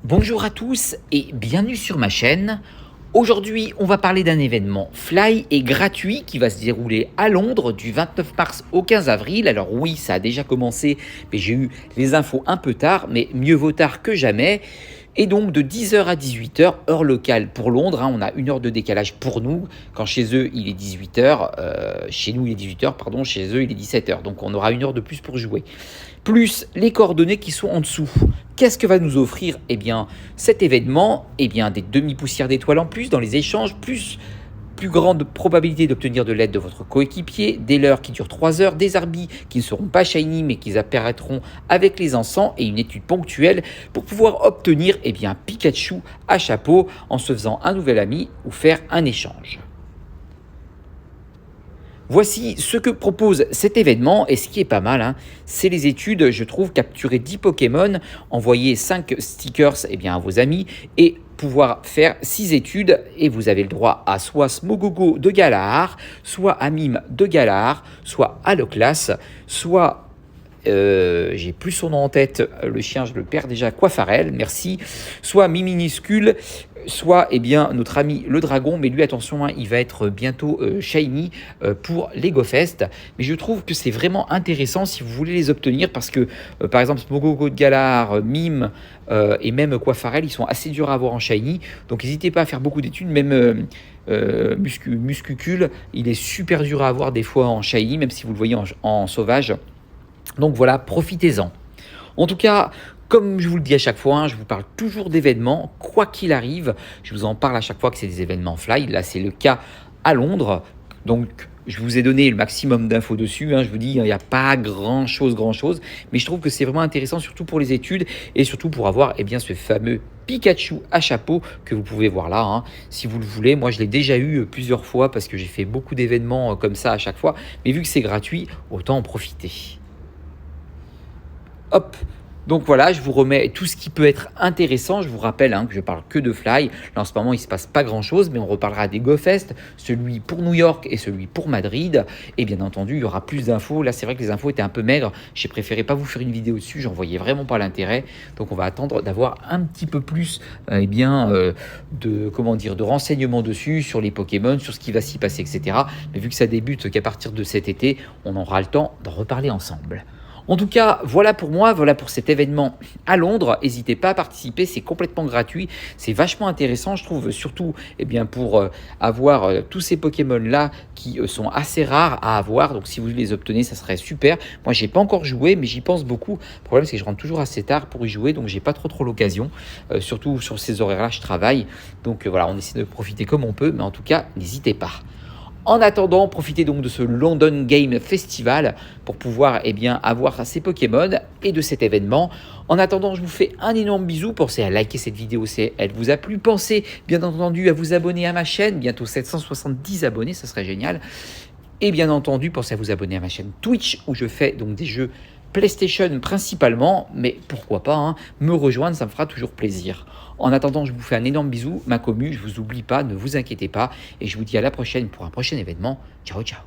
Bonjour à tous et bienvenue sur ma chaîne. Aujourd'hui, on va parler d'un événement Fly et gratuit qui va se dérouler à Londres du 29 mars au 15 avril. Alors oui, ça a déjà commencé, mais j'ai eu les infos un peu tard, mais mieux vaut tard que jamais. Et donc de 10h à 18h, heure locale pour Londres, on a une heure de décalage pour nous. Quand chez eux, il est 18h, chez nous, il est 18h, pardon, chez eux, il est 17h. Donc on aura une heure de plus pour jouer. Plus les coordonnées qui sont en dessous. Qu'est-ce que va nous offrir cet événement? Des demi-poussières d'étoiles en plus dans les échanges, plus grande probabilité d'obtenir de l'aide de votre coéquipier, des leurres qui durent 3 heures, des arbis qui ne seront pas shiny mais qui apparaîtront avec les encens et une étude ponctuelle pour pouvoir obtenir Pikachu à chapeau en se faisant un nouvel ami ou faire un échange. Voici ce que propose cet événement et ce qui est pas mal, c'est les études, je trouve, capturer 10 Pokémon, envoyer 5 stickers à vos amis et pouvoir faire 6 études et vous avez le droit à soit Smogogo de Galar, soit Amim de Galar, soit Aloclas, soit j'ai plus son nom en tête, le chien je le perds déjà, Quafarel, merci, soit Miminuscule, soit notre ami le dragon, mais lui attention, il va être bientôt shiny pour les GoFest, mais je trouve que c'est vraiment intéressant si vous voulez les obtenir parce que par exemple Smogogo de Galar, Mime et même Quafarel, ils sont assez durs à avoir en shiny, donc n'hésitez pas à faire beaucoup d'études, même Muscucule, il est super dur à avoir des fois en shiny, même si vous le voyez en sauvage. Donc voilà, profitez-en. En tout cas, comme je vous le dis à chaque fois, je vous parle toujours d'événements, quoi qu'il arrive. Je vous en parle à chaque fois que c'est des événements Fly. Là, c'est le cas à Londres. Donc, je vous ai donné le maximum d'infos dessus. Je vous dis, il n'y a pas grand-chose. Mais je trouve que c'est vraiment intéressant, surtout pour les études et surtout pour avoir ce fameux Pikachu à chapeau que vous pouvez voir là, si vous le voulez. Moi, je l'ai déjà eu plusieurs fois parce que j'ai fait beaucoup d'événements comme ça à chaque fois. Mais vu que c'est gratuit, autant en profiter. Hop, donc voilà, je vous remets tout ce qui peut être intéressant. Je vous rappelle que je parle que de Fly. Là, en ce moment, il ne se passe pas grand-chose, mais on reparlera des GoFest, celui pour New York et celui pour Madrid. Et bien entendu, il y aura plus d'infos. Là, c'est vrai que les infos étaient un peu maigres. J'ai préféré pas vous faire une vidéo dessus. J'en voyais vraiment pas l'intérêt. Donc, on va attendre d'avoir un petit peu plus de renseignements dessus, sur les Pokémon, sur ce qui va s'y passer, etc. Mais vu que ça débute qu'à partir de cet été, on aura le temps d'en reparler ensemble. En tout cas, voilà pour moi, voilà pour cet événement à Londres. N'hésitez pas à participer, c'est complètement gratuit. C'est vachement intéressant, je trouve, surtout pour avoir tous ces Pokémon-là qui sont assez rares à avoir. Donc, si vous les obtenez, ça serait super. Moi, j'ai pas encore joué, mais j'y pense beaucoup. Le problème, c'est que je rentre toujours assez tard pour y jouer, donc j'ai pas trop l'occasion. Surtout sur ces horaires-là, je travaille. Donc, voilà, on essaie de profiter comme on peut, mais en tout cas, n'hésitez pas. En attendant, profitez donc de ce London Game Festival pour pouvoir avoir ces Pokémon et de cet événement. En attendant, je vous fais un énorme bisou. Pensez à liker cette vidéo si elle vous a plu. Pensez bien entendu à vous abonner à ma chaîne. Bientôt 770 abonnés, ça serait génial. Et bien entendu, pensez à vous abonner à ma chaîne Twitch où je fais donc des jeux PlayStation principalement, mais pourquoi pas, me rejoindre, ça me fera toujours plaisir. En attendant, je vous fais un énorme bisou, ma commu, je vous oublie pas, ne vous inquiétez pas, et je vous dis à la prochaine pour un prochain événement. Ciao, ciao.